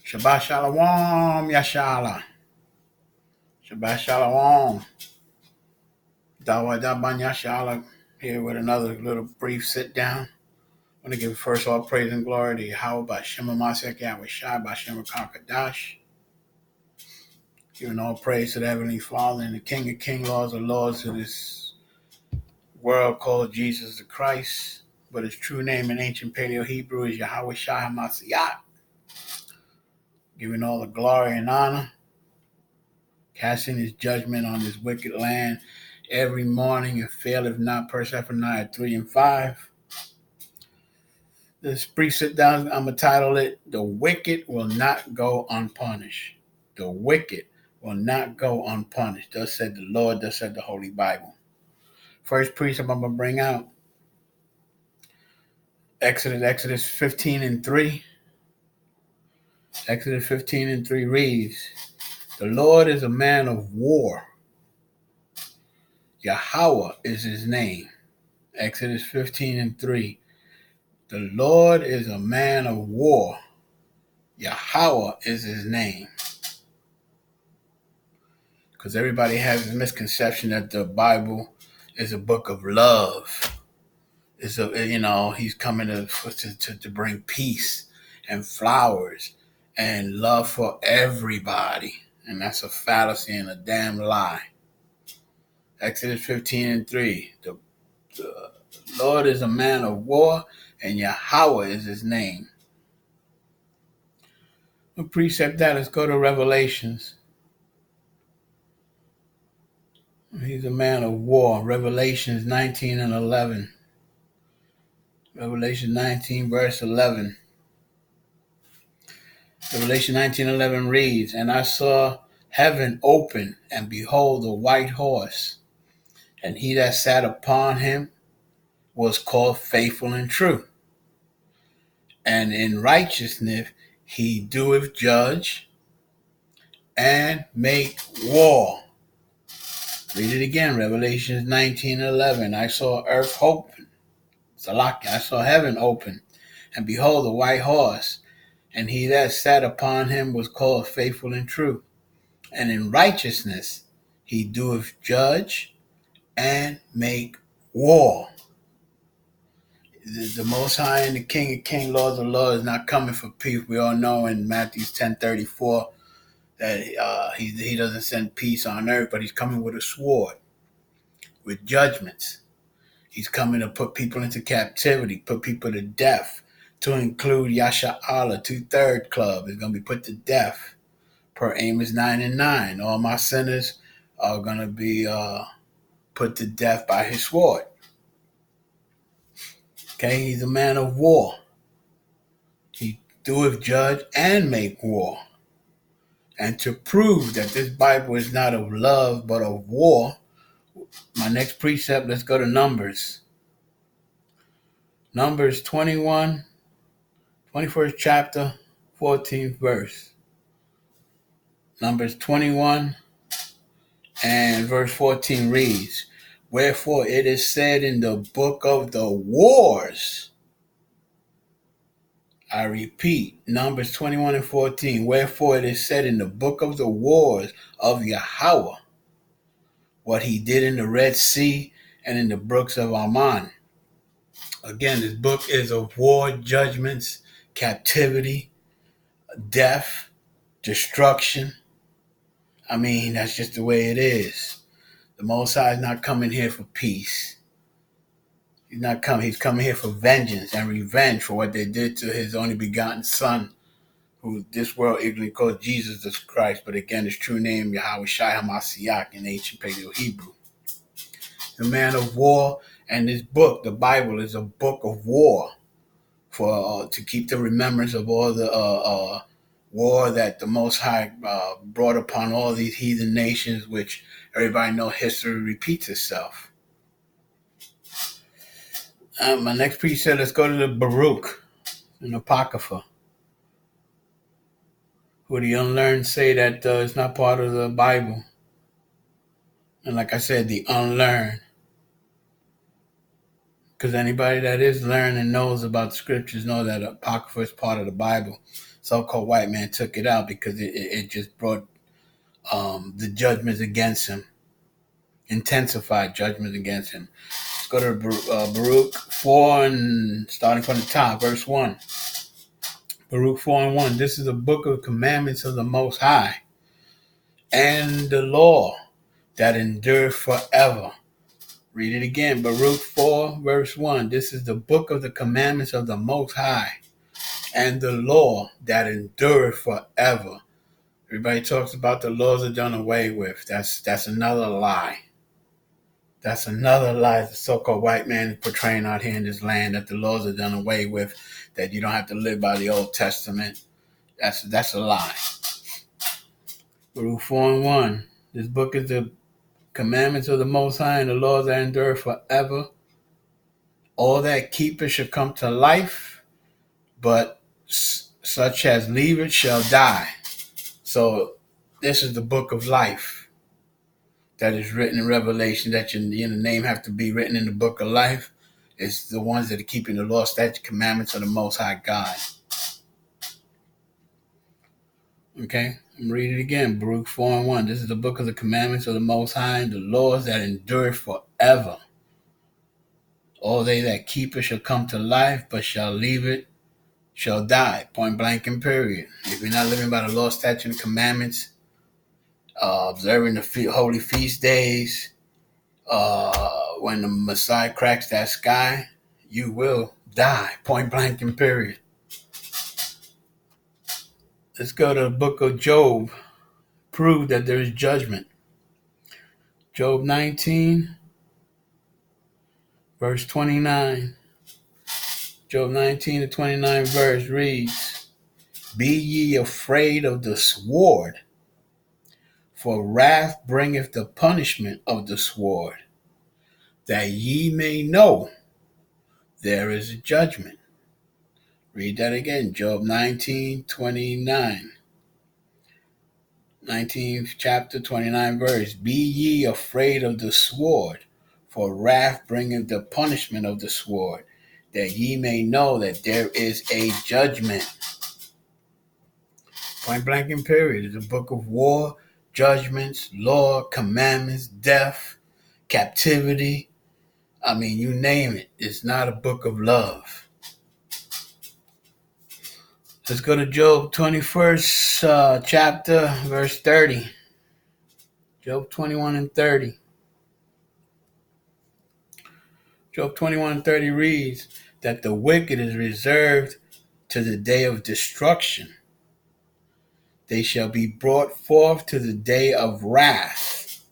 Shabbat Shalom, Yasharahla. Shabbat Shalom. Thawadah ban Yasharahla here with another little brief sit down. I want to give first all praise and glory to Yahawah, BahaSham, Yahawashi, BahaSham, Qadash. Giving all praise to the Heavenly Father and the King of Kings, Lords of Lords, to this world called Jesus the Christ. But his true name in ancient Paleo Hebrew is Yahawashi. Giving all the glory and honor, casting his judgment on this wicked land every morning and faileth not. Zephaniah 3 and 5. This brief sit down, I'm going to title it, The Wicked Will Not Go Unpunished. The wicked will not go unpunished. Thus said the Lord, thus said the Holy Bible. First precept I'm going to bring out, Exodus 15 and 3. Exodus 15 and 3 reads, The Lord is a man of war. Yahawah is his name. Exodus 15 and 3. The Lord is a man of war. Yahawah is his name. Because everybody has this misconception that the Bible is a book of love. He's coming to bring peace and flowers and love for everybody. And that's a fallacy and a damn lie. Exodus 15 and 3. The Lord is a man of war, and Yahawah is his name. A precept that, let's go to Revelations. He's a man of war. Revelations 19 and 11. Revelation 19 verse 11. Revelation 19:11 reads, And I saw heaven open, and behold, a white horse, and he that sat upon him was called Faithful and True. And in righteousness he doeth judge and make war. Read it again, Revelation 19:11. I saw earth open. I saw heaven open, and behold, a white horse, and he that sat upon him was called Faithful and True. And in righteousness he doeth judge and make war. The Most High and the King of Kings, Lord of Lords is not coming for peace. We all know in Matthew 10:34 that he doesn't send peace on earth, but he's coming with a sword, with judgments. He's coming to put people into captivity, put people to death, to include Yasharahla, 2/3 Club is going to be put to death per Amos 9 and 9. All my sinners are going to be put to death by his sword. Okay, he's a man of war. He doeth judge and make war. And to prove that this Bible is not of love but of war, my next precept, let's go to Numbers. Numbers 21, 21st chapter, 14th verse. Numbers 21 and verse 14 reads, Wherefore it is said in the book of the wars, I repeat, Numbers 21 and 14, Wherefore it is said in the book of the wars of Yahawah, what he did in the Red Sea and in the brooks of Ammon. Again, this book is of war, judgments, captivity, death, destruction. I mean, that's just the way it is. The Most High is not coming here for peace. He's coming here for vengeance and revenge for what they did to his only begotten son, who this world ignorantly calls Jesus the Christ, but again, his true name, Yahawashi in ancient Paleo Hebrew. The man of war, and this book, the Bible, is a book of war for to keep the remembrance of all the war that the Most High brought upon all these heathen nations, which everybody knows history repeats itself. My next precept, let's go to the Baruch, an Apocrypha, who the unlearned say that it's not part of the Bible. And like I said, the unlearned. Because anybody that is learning and knows about the scriptures know that Apocrypha is part of the Bible. So-called white man took it out because it just brought the judgments against him, intensified judgments against him. Let's go to Baruch 4 and starting from the top, verse 1. Baruch 4 and 1. This is the book of commandments of the Most High and the law that endureth forever. Read it again. Baruch 4, verse 1. This is the book of the commandments of the Most High and the law that endureth forever. Everybody talks about the laws are done away with. That's another lie. That's another lie the so-called white man is portraying out here in this land, that the laws are done away with, that you don't have to live by the Old Testament. That's a lie. Baruch 4 and 1. This book is the commandments of the Most High and the laws that endure forever. All that keepeth shall come to life, but such as leave it shall die. So this is the book of life that is written in Revelation, that your name have to be written in the book of life. It's the ones that are keeping the law, statute, commandments of the Most High God. Okay, I'm reading it again. Baruch 4 and 1. This is the book of the commandments of the Most High and the laws that endure forever. All they that keep it shall come to life, but shall leave it shall die. Point blank and period. If you're not living by the law, statute, and commandments, observing the holy feast days, when the Messiah cracks that sky, you will die. Point blank and period. Let's go to the book of Job. Prove that there is judgment. Job 19, verse 29. Job 19 to 29 verse reads, Be ye afraid of the sword, for wrath bringeth the punishment of the sword, that ye may know there is a judgment. Read that again. Job 19, 29. 19th chapter, 29 verse. Be ye afraid of the sword, for wrath bringeth the punishment of the sword, that ye may know that there is a judgment. Point blank and period. It's a book of war, judgments, law, commandments, death, captivity. I mean, you name it. It's not a book of love. Let's go to Job 21st chapter, verse 30. Job 21 and 30. Job 21 and 30 reads that the wicked is reserved to the day of destruction. They shall be brought forth to the day of wrath.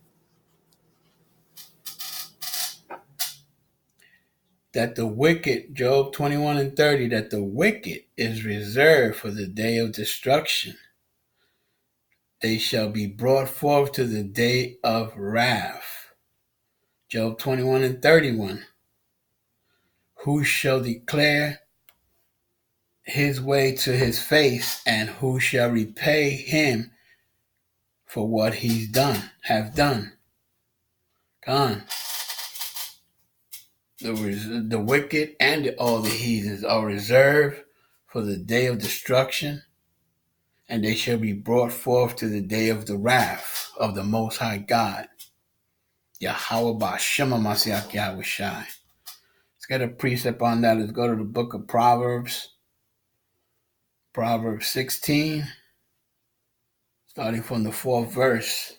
That the wicked, Job 21 and 30, that the wicked is reserved for the day of destruction. They shall be brought forth to the day of wrath. Job 21 and 31. Who shall declare his way to his face, and who shall repay him for what he's have done? Gone. The wicked and all the heathens are reserved for the day of destruction, and they shall be brought forth to the day of the wrath of the Most High God. Yahawah BahaSham Yahawashi. Let's get a precept on that. Let's go to the book of Proverbs. Proverbs 16, starting from the 4th verse.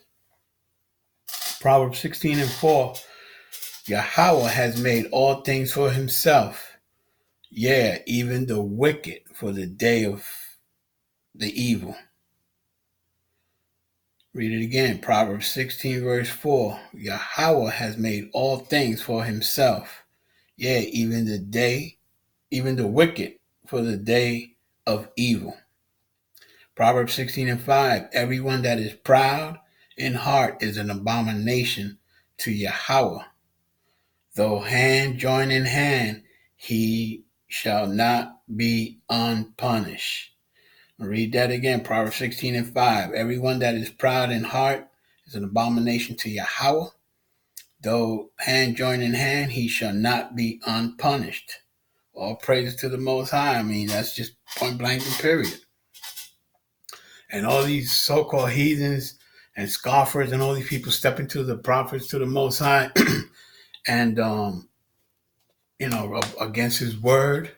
Proverbs 16 and 4. Yahawah has made all things for himself. Yeah, even the wicked for the day of the evil. Read it again. Proverbs 16 verse 4. Yahawah has made all things for himself. Yeah, even the wicked for the day of evil. Proverbs 16 and 5. Everyone that is proud in heart is an abomination to Yahawah. Though hand join in hand, he shall not be unpunished. I'll read that again. Proverbs 16 and 5. Everyone that is proud in heart is an abomination to Yahawah. though hand join in hand, he shall not be unpunished. All praises to the Most High. I mean, that's just point blank and period. And all these so-called heathens and scoffers and all these people stepping to the prophets, to the Most High, and against His word,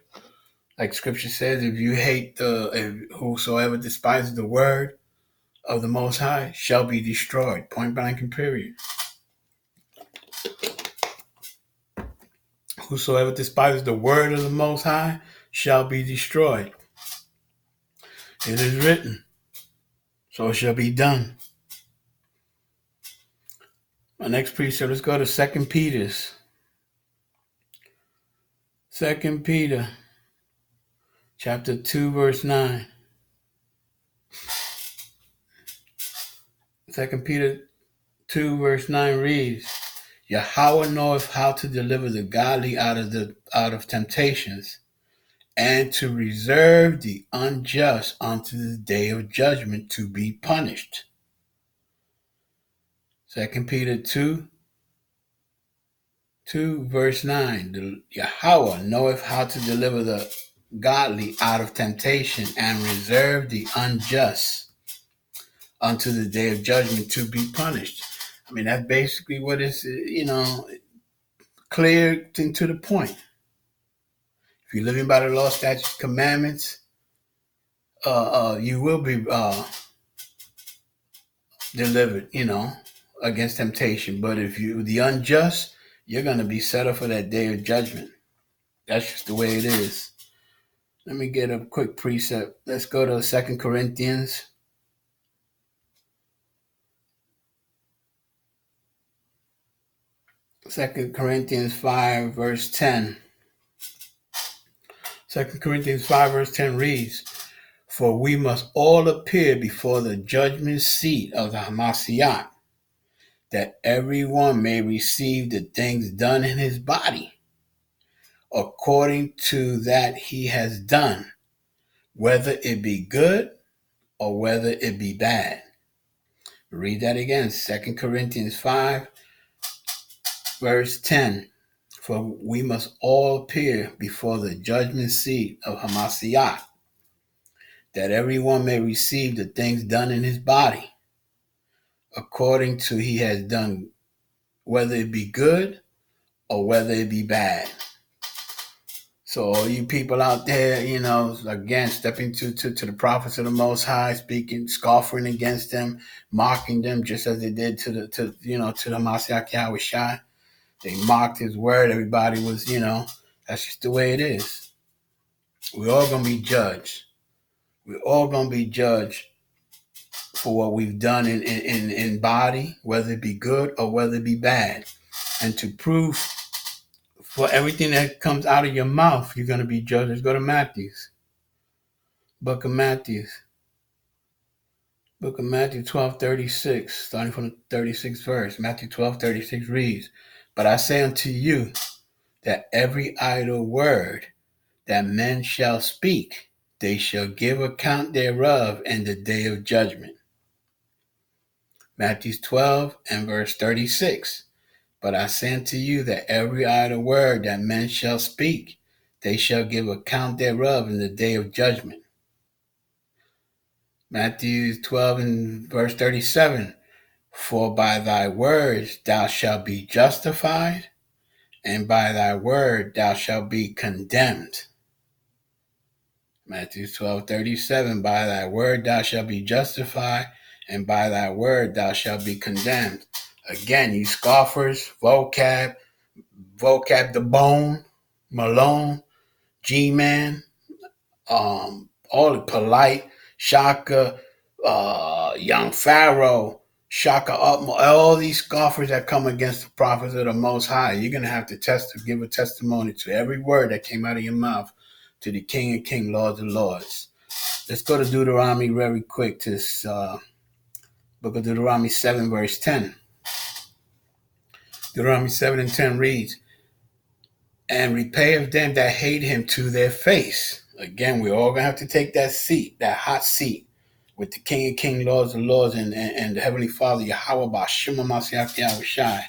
like Scripture says, if you hate whosoever despises the word of the Most High shall be destroyed. Point blank and period. Whosoever despises the word of the Most High shall be destroyed. It is written, so it shall be done. My next precept, let's go to 2 Peter. 2 Peter chapter 2, verse 9. 2 Peter 2, verse 9 reads, Yahawah knoweth how to deliver the godly out of temptations, and to reserve the unjust unto the day of judgment to be punished. 2 Peter 2, verse 9. Yahawah knoweth how to deliver the godly out of temptation, and reserve the unjust unto the day of judgment to be punished. I mean, that's basically what is, clear and to the point. If you're living by the law, statutes, commandments, you will be delivered, against temptation. But if you the unjust, you're going to be set up for that day of judgment. That's just the way it is. Let me get a quick precept. Let's go to 2 Corinthians. 2 Corinthians 5, verse 10. 2 Corinthians 5, verse 10 reads, For we must all appear before the judgment seat of the Hamashiach, that everyone may receive the things done in his body, according to that he has done, whether it be good or whether it be bad. Read that again, 2 Corinthians 5, verse 10. For we must all appear before the judgment seat of Hamashiach, that everyone may receive the things done in his body, according to he has done, whether it be good or whether it be bad. So all you people out there, again, stepping to the prophets of the Most High, speaking, scoffing against them, mocking them, just as they did to the Mashiach Yahawashi. They mocked his word. Everybody was, that's just the way it is. We're all going to be judged. We're all going to be judged for what we've done in body, whether it be good or whether it be bad. And to prove for everything that comes out of your mouth, you're going to be judged. Let's go to Matthew's. Book of Matthew. Book of Matthew 12:36, starting from the 36th verse. Matthew 12:36 reads, But I say unto you that every idle word that men shall speak, they shall give account thereof in the day of judgment. Matthew 12 and verse 36. But I say unto you that every idle word that men shall speak, they shall give account thereof in the day of judgment. Matthew 12 and verse 37. For by thy words thou shalt be justified, and by thy word thou shalt be condemned. Matthew 12:37. By thy word thou shalt be justified, and by thy word thou shalt be condemned. Again, you scoffers, vocab the bone, Malone, G-Man, all the polite, Shaka, young Pharaoh, Shaka Upmo, all these scoffers that come against the prophets of the Most High. You're going to have to give a testimony to every word that came out of your mouth to the King of Kings, Lords of Lords. Let's go to Deuteronomy very quick, to this book of Deuteronomy 7, verse 10. Deuteronomy 7 and 10 reads, And repay of them that hate him to their face. Again, we're all going to have to take that seat, that hot seat, with the King of Kings, Lords of Lords, and the Heavenly Father, Yahawah, BahaSham, Yahawashi.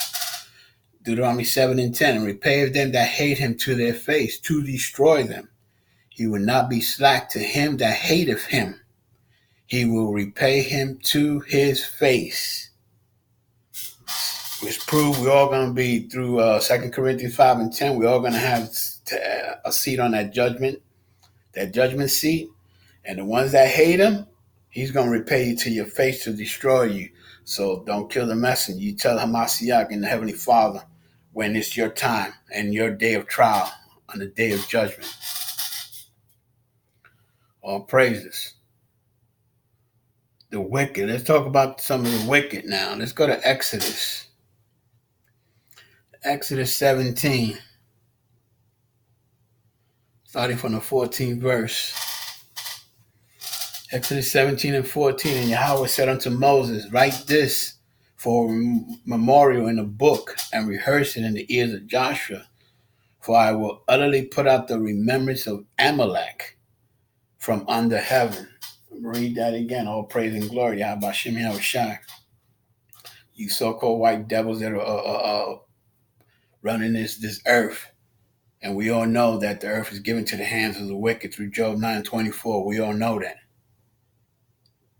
Deuteronomy 7 and 10, and repay of them that hate him to their face, to destroy them. He will not be slack to him that hateth him. He will repay him to his face. Which proves we're all going to be through 2 Corinthians 5 and 10. We're all going to have a seat on that judgment seat. And the ones that hate him, he's going to repay you to your face to destroy you. So don't kill the messenger. You tell Hamashiach and the Heavenly Father when it's your time and your day of trial on the day of judgment. All praises. The wicked. Let's talk about some of the wicked now. Let's go to Exodus. Exodus 17. Starting from the 14th verse. Exodus 17 and 14. And Yahawah said unto Moses, write this for a memorial in a book, and rehearse it in the ears of Joshua. For I will utterly put out the remembrance of Amalek from under heaven. Read that again. All praise and glory. BahaSham Yahawashi. You so-called white devils that are running this earth. And we all know that the earth is given to the hands of the wicked through Job 9:24. We all know that.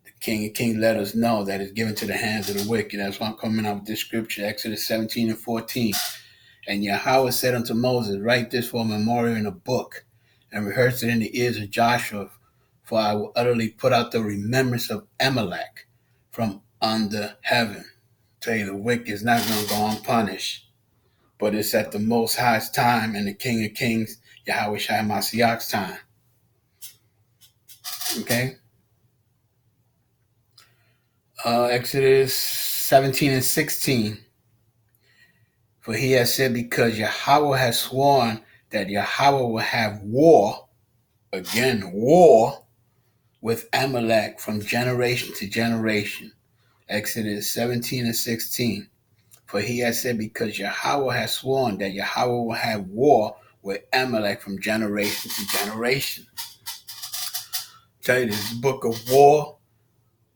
The King of Kings let us know that it's given to the hands of the wicked. That's why I'm coming out with this scripture, Exodus 17 and 14. And Yahawah said unto Moses, write this for a memorial in a book, and rehearse it in the ears of Joshua, for I will utterly put out the remembrance of Amalek from under heaven. Tell you, the wicked is not going to go unpunished. But it's at the Most High's time and the King of Kings, Yahawashi Mashiach's time. Okay? Exodus 17 and 16. For he has said, because Yahawah has sworn that Yahawah will have war, again, war, with Amalek from generation to generation. Exodus 17 and 16. For he has said, because Yahawah has sworn that Yahawah will have war with Amalek from generation to generation. Tell you, this book of war,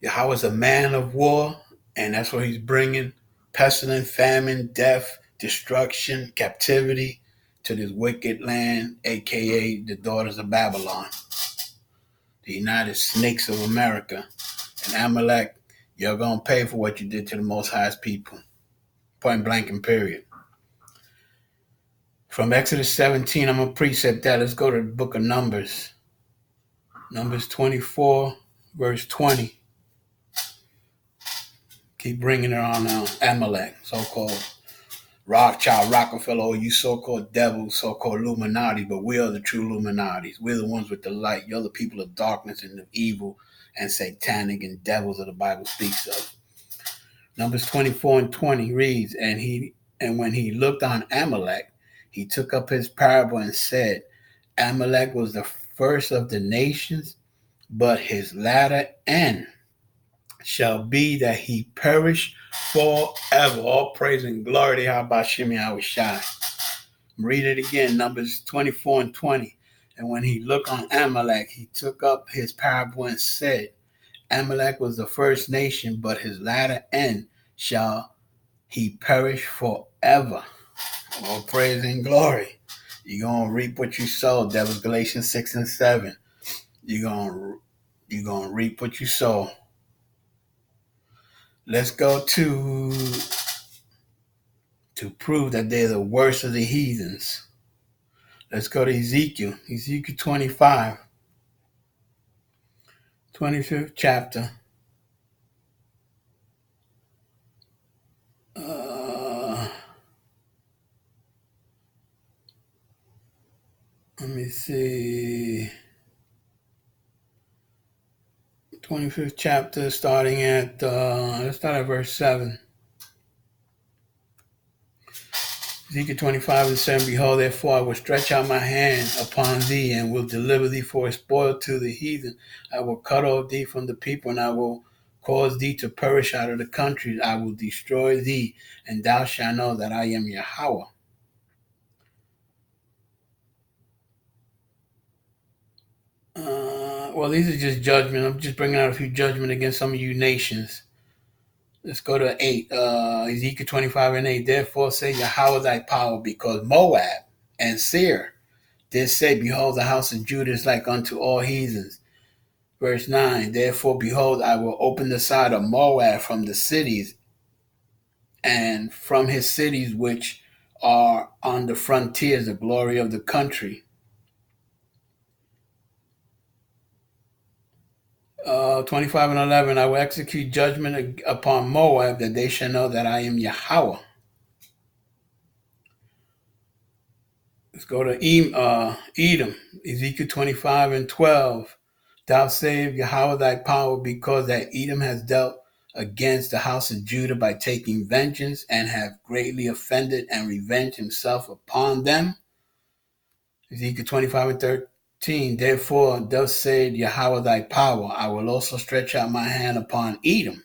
Yahawah's a man of war, and that's what he's bringing. Pestilence, famine, death, destruction, captivity to this wicked land, a.k.a. the daughters of Babylon, the United Snakes of America. And Amalek, you're going to pay for what you did to the Most High's people. Point blank and period. From Exodus 17, I'm going to precept that. Let's go to the book of Numbers. Numbers 24, verse 20. Keep bringing it on now. Amalek, so-called Rawchaa, Rockefeller, you so-called devils, so-called Illuminati, but we are the true Illuminatis. We're the ones with the light. You're the people of darkness and of evil and satanic and devils that the Bible speaks of. Numbers 24 and 20 reads, and when he looked on Amalek, he took up his parable and said, Amalek was the first of the nations, but his latter end shall be that he perish forever. All praise and glory to BahaSham Yahawashi. Read it again, Numbers 24 and 20. And when he looked on Amalek, he took up his parable and said, Amalek was the first nation, but his latter end shall he perish forever. All praise and glory. You're going to reap what you sow. That was Galatians 6 and 7. You're going to reap what you sow. Let's go to prove that they're the worst of the heathens. Let's go to Ezekiel 25, 25th chapter. Let me see. 25th chapter, starting at, let's start at verse 7. Ezekiel 25 and 7, behold, therefore I will stretch out my hand upon thee, and will deliver thee for a spoil to the heathen. I will cut off thee from the people, and I will cause thee to perish out of the countries. I will destroy thee, and thou shalt know that I am Yahawah. Well, these are just judgment. I'm just bringing out a few judgment against some of you nations. Let's go to 8. Ezekiel 25 and 8. Therefore say Yahawah thy power, because Moab and Seir did say, behold, the house of Judah is like unto all heathens. Verse 9. Therefore, behold, I will open the side of Moab from the cities, and from his cities which are on the frontiers, the glory of the country. 25 and 11. I will execute judgment upon Moab, that they shall know that I am Yahawah. Let's go to Edom, Ezekiel 25 and 12. Thou sayest, Yahawah thy power, because that Edom has dealt against the house of Judah by taking vengeance, and have greatly offended and revenged himself upon them. Ezekiel 25 and 13. Therefore, thus said Yahawah thy power, I will also stretch out my hand upon Edom,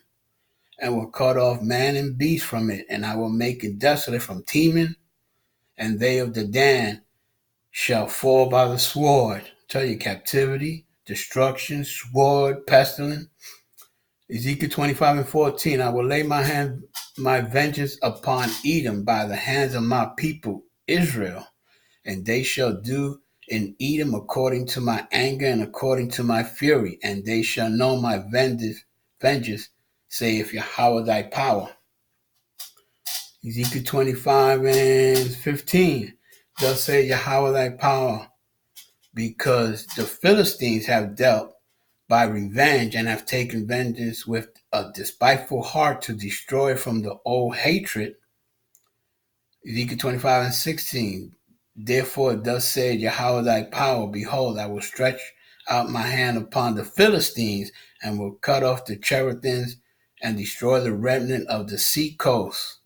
and will cut off man and beast from it, and I will make it desolate from Teman, and they of the Dan shall fall by the sword. Tell you, captivity, destruction, sword, pestilence. Ezekiel 25 and 14. I will lay my vengeance upon Edom by the hands of my people Israel, and they shall do in Edom according to my anger and according to my fury, and they shall know my vengeance, saith Yahawah thy power. Ezekiel 25 and 15. Thus say Yahawah thy power, because the Philistines have dealt by revenge, and have taken vengeance with a despiteful heart to destroy from the old hatred. Ezekiel 25 and 16. Therefore thus said Yahawah thy power, behold, I will stretch out my hand upon the Philistines, and will cut off the cherubims, and destroy the remnant of the sea coast.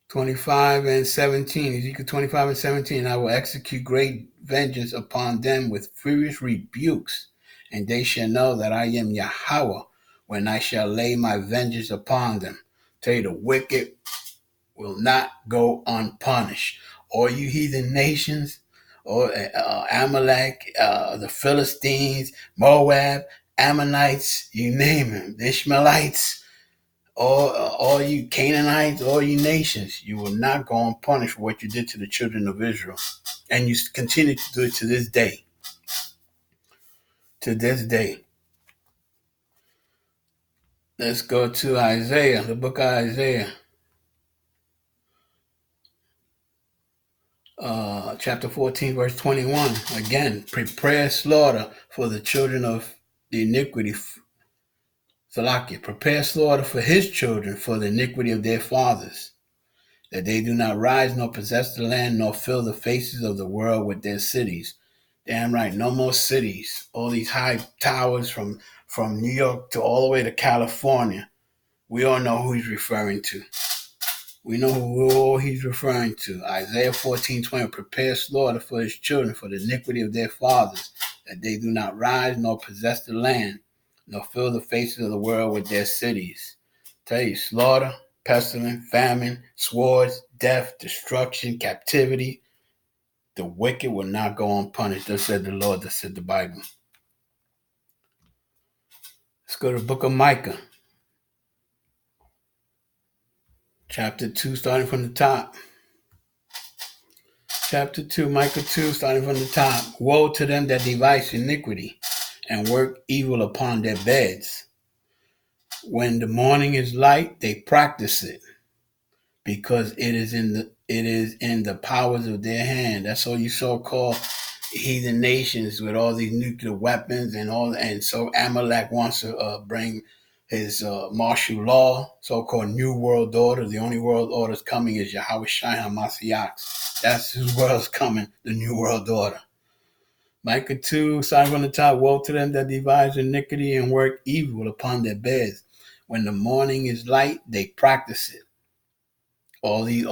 25 and 17. Ezekiel 25 and 17. I will execute great vengeance upon them with furious rebukes, and they shall know that I am Yahawah, when I shall lay my vengeance upon them. Tell you, the wicked will not go unpunished. All you heathen nations, or Amalek, the Philistines, Moab, Ammonites, you name them, the Ishmaelites, all you Canaanites, all you nations, you will not go unpunished for what you did to the children of Israel. And you continue to do it to this day. To this day. Let's go to Isaiah, the book of Isaiah. Chapter 14, verse 21. Again, prepare slaughter for the children of the iniquity. Salakia, prepare slaughter for his children for the iniquity of their fathers, that they do not rise nor possess the land, nor fill the faces of the world with their cities. Damn right, no more cities. All these high towers from New York to all the way to California. We all know who he's referring to. We know who he's referring to. Isaiah 14:20, prepare slaughter for his children for the iniquity of their fathers, that they do not rise nor possess the land, nor fill the faces of the world with their cities. Tell you, slaughter, pestilence, famine, swords, death, destruction, captivity. The wicked will not go unpunished. Thus said the Lord, thus said the Bible. Let's go to the book of Micah. Chapter 2, starting from the top. Chapter 2, Micah 2, starting from the top. Woe to them that devise iniquity, and work evil upon their beds. When the morning is light, they practice it, because it is in the powers of their hand. That's all you so-called heathen nations with all these nuclear weapons and so Amalek wants to bring his martial law, so-called New World Order. The only world order is coming is Yahawashi Hamashiach. That's his world's coming, the New World Order. Micah 2, starting from the top. Woe to them that devise iniquity and work evil upon their beds. When the morning is light, they practice it. All these,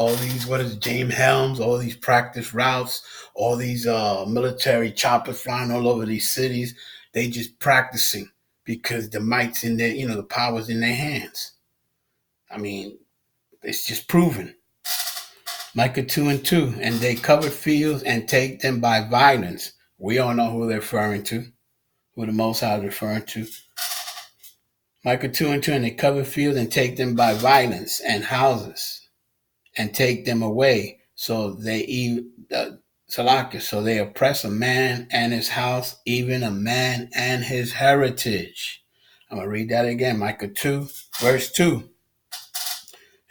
what is it, James Helms, all these practice routes, all these military choppers flying all over these cities, they just practicing because the might's in their, the power's in their hands. I mean, it's just proven. Micah 2 and 2, and they cover fields and take them by violence. We all know who they're referring to, who the Most High is referring to. Micah 2 and 2, and they cover fields and take them by violence, and houses, and take them away. So they so they oppress a man and his house, even a man and his heritage. I'm going to read that again. Micah 2, verse 2.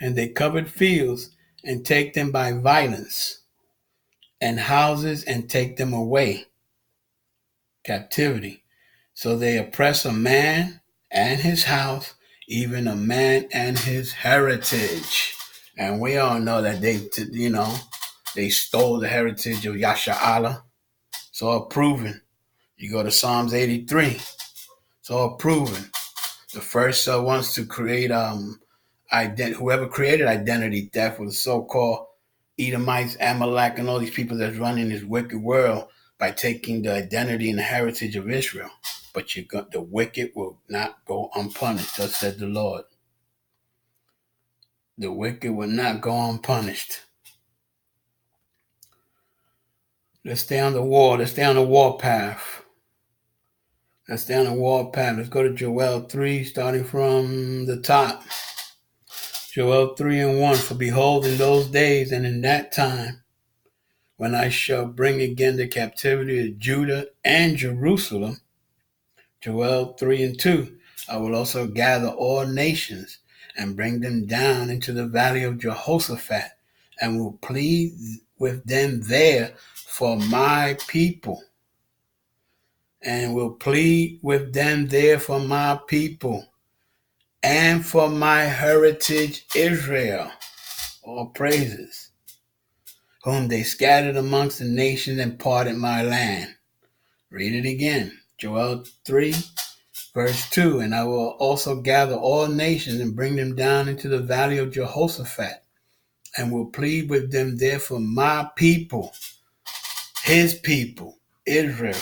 And they covered fields and take them by violence, and houses and take them away. Captivity. So they oppress a man and his house, even a man and his heritage. And we all know that they stole the heritage of Yasharahla. It's all proven. You go to Psalms 83. It's all proven. The first ones to create whoever created identity theft was the so-called Edomites, Amalek, and all these people that's running this wicked world by taking the identity and the heritage of Israel. But the wicked will not go unpunished, thus said the Lord. The wicked will not go unpunished. Let's stay on the war. Let's stay on the war path. Let's stay on the war path. Let's go to Joel 3, starting from the top. Joel 3 and 1. For behold, in those days and in that time, when I shall bring again the captivity of Judah and Jerusalem. Joel 3 and 2. I will also gather all nations and bring them down into the valley of Jehoshaphat, and will plead with them there for my people. And will plead with them there for my people and for my heritage Israel. All praises. Whom they scattered amongst the nations and parted my land. Read it again. Joel 3, verse 2. And I will also gather all nations and bring them down into the valley of Jehoshaphat, and will plead with them there for my people, his people, Israel,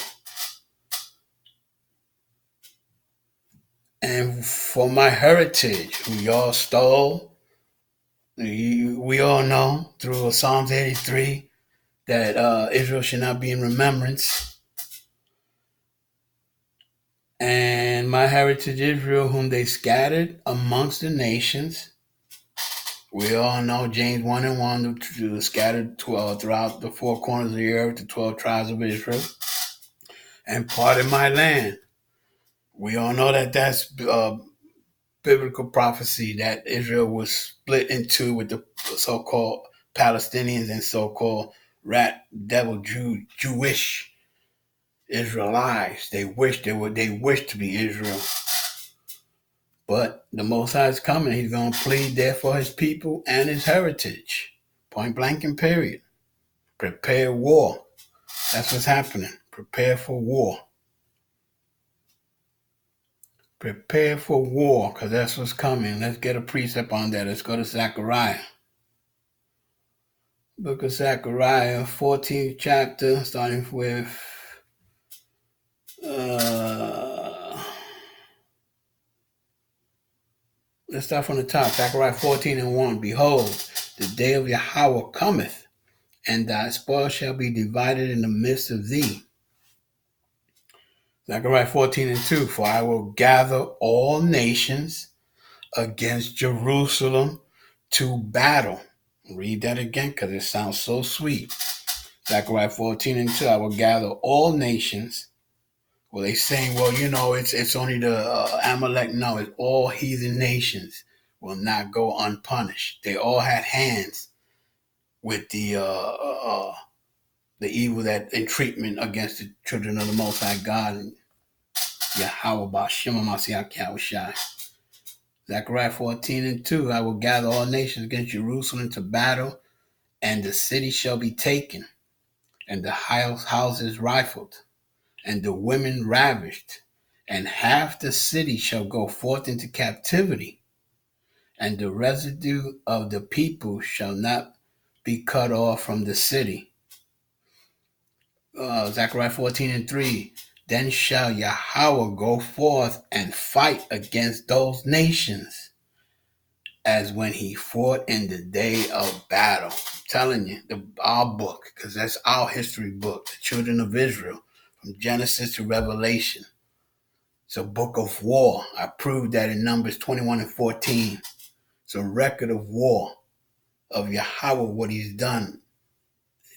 and for my heritage, who y'all stole. We all know through Psalms 83 that Israel should not be in remembrance. And my heritage Israel, whom they scattered amongst the nations. We all know James 1 and 1, the scattered 12 throughout the four corners of the earth, the 12 tribes of Israel, and parted my land. We all know that that's biblical prophecy, that Israel was split in two with the so-called Palestinians and so-called devil Jewish Israelites. They wish to be Israel. But the Most High is coming. He's going to plead there for his people and his heritage. Point blank and period. Prepare war. That's what's happening. Prepare for war. Prepare for war, because that's what's coming. Let's get a precept on that. Let's go to Zechariah. Book of Zechariah, 14th chapter, starting with let's start from the top. Zechariah 14 and 1. Behold, the day of Yahawah cometh, and thy spoil shall be divided in the midst of thee. Zechariah 14 and 2. For I will gather all nations against Jerusalem to battle. Read that again because it sounds so sweet. Zechariah 14 and 2. I will gather all nations. Well, they saying, well, it's only the Amalek. No, it's all heathen nations will not go unpunished. They all had hands with the evil and treatment against the children of the Most High God. And Yahawah, BahaSham, Yahawashi. Zechariah 14 and 2. I will gather all nations against Jerusalem to battle, and the city shall be taken, and the houses rifled, and the women ravished, and half the city shall go forth into captivity, and the residue of the people shall not be cut off from the city. Zechariah 14 and 3. Then shall Yahawah go forth and fight against those nations, as when he fought in the day of battle. I'm telling you, our book, because that's our history book, the children of Israel, from Genesis to Revelation. It's a book of war. I proved that in Numbers 21 and 14. It's a record of war of Yahawah, what he's done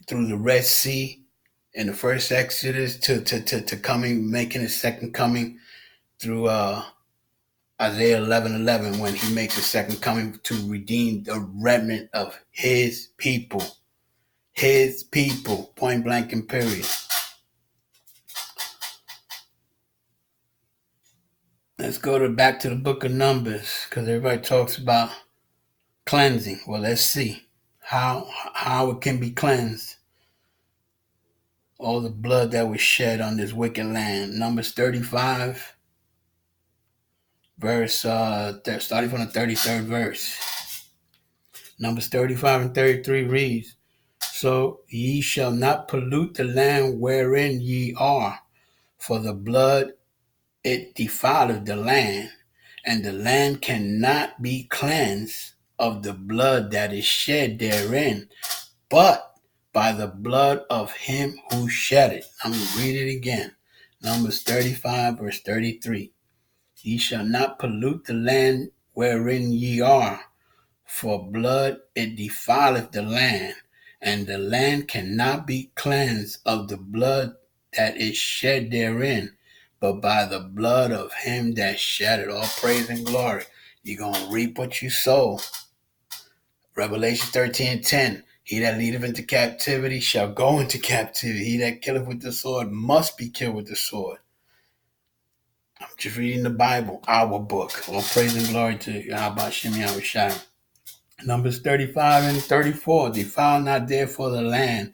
through the Red Sea in the first Exodus to coming, making his second coming through Isaiah 11:11, when he makes a second coming to redeem the remnant of his people. His people, point blank and period. Let's go back to the book of Numbers, because everybody talks about cleansing. Well, let's see how it can be cleansed. All the blood that was shed on this wicked land. Numbers 35, verse starting from the 33rd verse. Numbers 35 and 33 reads, "So ye shall not pollute the land wherein ye are, for the blood it defileth the land, and the land cannot be cleansed of the blood that is shed therein, but by the blood of him who shed it." I'm going to read it again. Numbers 35, verse 33. "Ye shall not pollute the land wherein ye are, for blood it defileth the land, and the land cannot be cleansed of the blood that is shed therein, but by the blood of him that shed it." All praise and glory. You're going to reap what you sow. Revelation 13:10. "He that leadeth into captivity shall go into captivity. He that killeth with the sword must be killed with the sword." I'm just reading the Bible, our book. All praise and glory to Abba, Yahawashi. Numbers 35 and 34. "Defile not therefore the land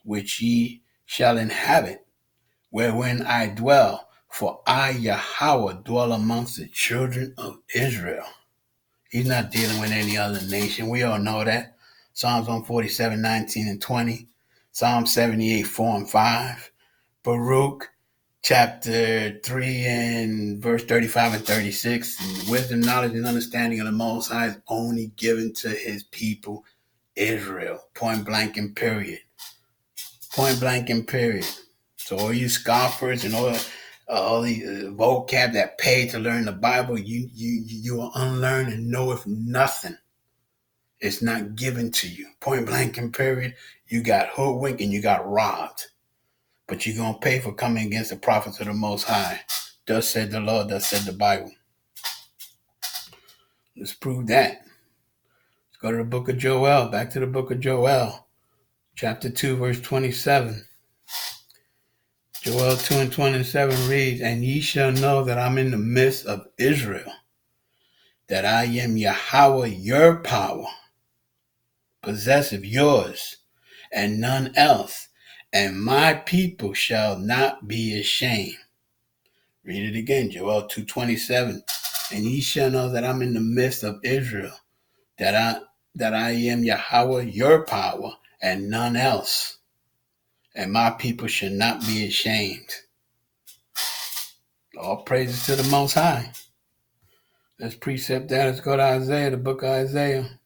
which ye shall inhabit, wherein I dwell, for I, Yahawah, dwell amongst the children of Israel." He's not dealing with any other nation. We all know that. Psalms 147, 19 and 20. Psalm 78, 4 and 5. Baruch chapter 3 and verse 35 and 36. "And wisdom, knowledge, and understanding of the Most High is only given to his people Israel." Point blank and period. Point blank and period. So all you scoffers and all the vocab that pay to learn the Bible, you are unlearned and knoweth nothing. It's not given to you. Point blank and period. You got hoodwinked and you got robbed. But you're going to pay for coming against the prophets of the Most High. Thus said the Lord, thus said the Bible. Let's prove that. Let's go to the book of Joel. Back to the book of Joel. Chapter 2, verse 27. Joel 2 and 27 reads, "And ye shall know that I'm in the midst of Israel, that I am Yahawah, your power, possessive yours, and none else, and my people shall not be ashamed." Read it again, Joel 2:27. "And ye shall know that I'm in the midst of Israel, that I am Yahawah, your power, and none else, and my people shall not be ashamed." All praises to the Most High. Let's precept that. Let's go to Isaiah, the book of Isaiah.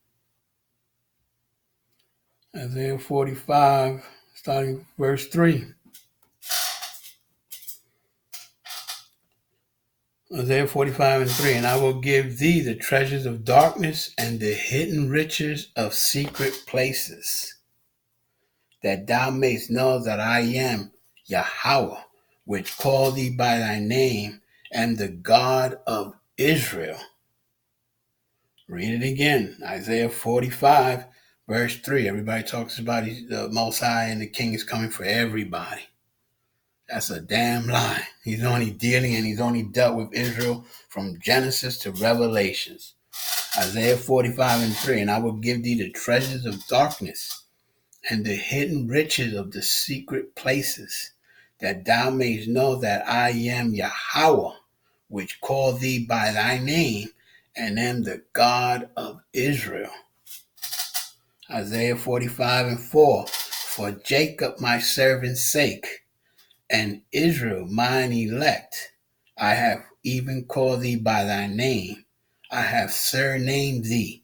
Isaiah 45, starting verse 3. Isaiah 45 and 3. "And I will give thee the treasures of darkness and the hidden riches of secret places, that thou mayst know that I am Yahawah, which call thee by thy name, and the God of Israel." Read it again. Isaiah 45, verse 3. Everybody talks about the Most High and the King is coming for everybody. That's a damn lie. He's only dealing and he's only dealt with Israel from Genesis to Revelations. Isaiah 45 and 3. "And I will give thee the treasures of darkness and the hidden riches of the secret places, that thou mayst know that I am Yahawah, which call thee by thy name, and am the God of Israel." Isaiah 45 and 4. "For Jacob my servant's sake, and Israel mine elect, I have even called thee by thy name. I have surnamed thee,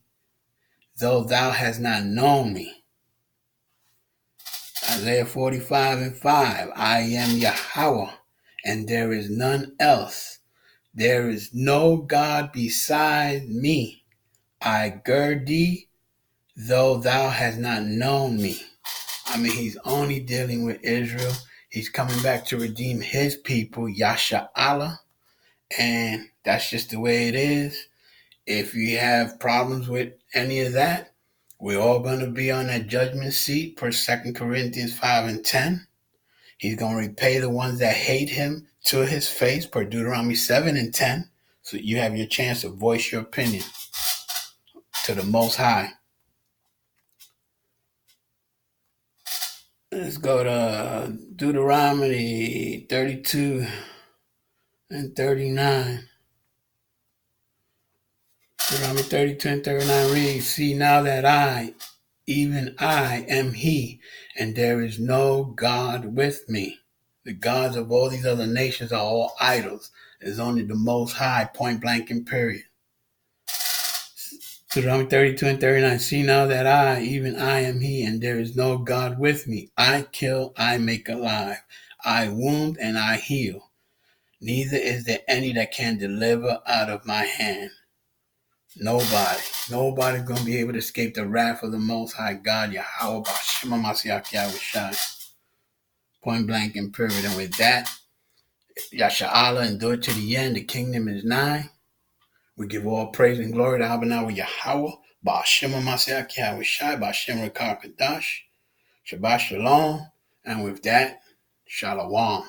though thou hast not known me." Isaiah 45 and 5. "I am Yahawah, and there is none else. There is no God beside me. I gird thee, though thou hast not known me. I mean, he's only dealing with Israel. He's coming back to redeem his people, Yasharahla, and that's just the way it is. If you have problems with any of that, we're all going to be on that judgment seat per 2 Corinthians 5 and 10. He's going to repay the ones that hate him to his face per Deuteronomy 7 and 10. So you have your chance to voice your opinion to the Most High. Let's go to Deuteronomy 32 and 39. Deuteronomy 32 and 39 reads, See now that I, even I, am he, and there is no God with me. The gods of all these other nations are all idols. There's only the Most High, point blank and period. Deuteronomy 32 and 39, See now that I, even I, am he, and there is no God with me. I kill, I make alive. I wound, and I heal. Neither is there any that can deliver out of my hand. Nobody. Nobody's going to be able to escape the wrath of the Most High God, Yahawah, BahaSham, Yahawashi. Point blank and period. And with that, Yasharahla, endure to the end. The kingdom is nigh. We give all praise and glory to Abba, Nawa, Yahawah, BahaSham, Yahawashi, BahaSham, Qadash. Shabbat Shalom. And with that, Shalom.